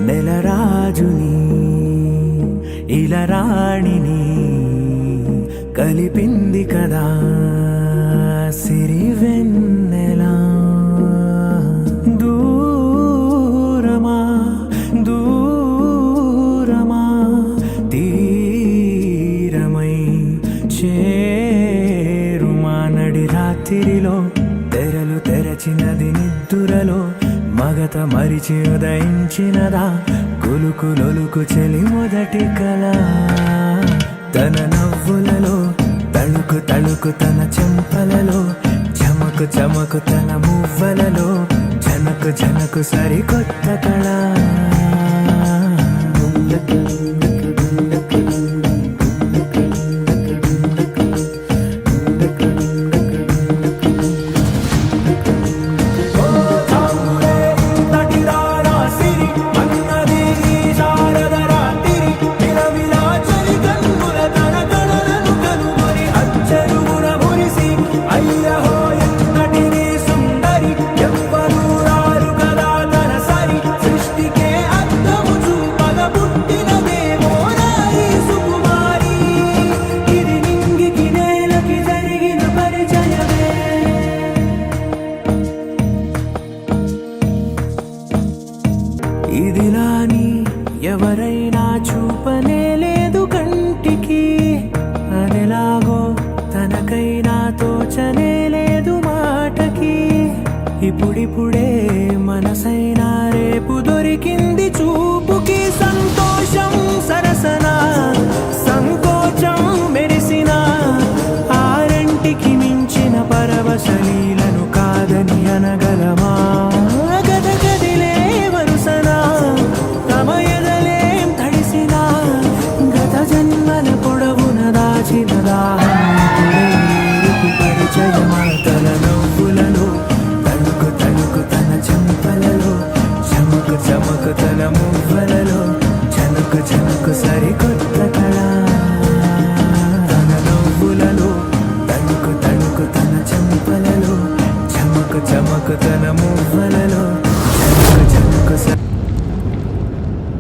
నెలరాజుని ఇలరాణిని కలిపింది కదా సిరివెన్నెలా. దూరమా దూరమా తీరమై చేరుమా నడి రాత్రిలో తెరలు తెరచినది నిద్దురలో మగత మరిచి ఉదయించినదా కులుకు లొలుకు చెలి మొదటి కళ. తన నవ్వులలో తళుకు తళుకు తన చెంపలలో చమకు చమకు తన మువ్వలలో జనకు జనకు సరికొత్త కళ. ఇదిలాని ఎవరైనా చూపనే లేదు కంటికి, అదెలాగో తనకైనా తోచనే లేదు మాటకి. ఇప్పుడిప్పుడే మనసైనా రేపు దొరికింది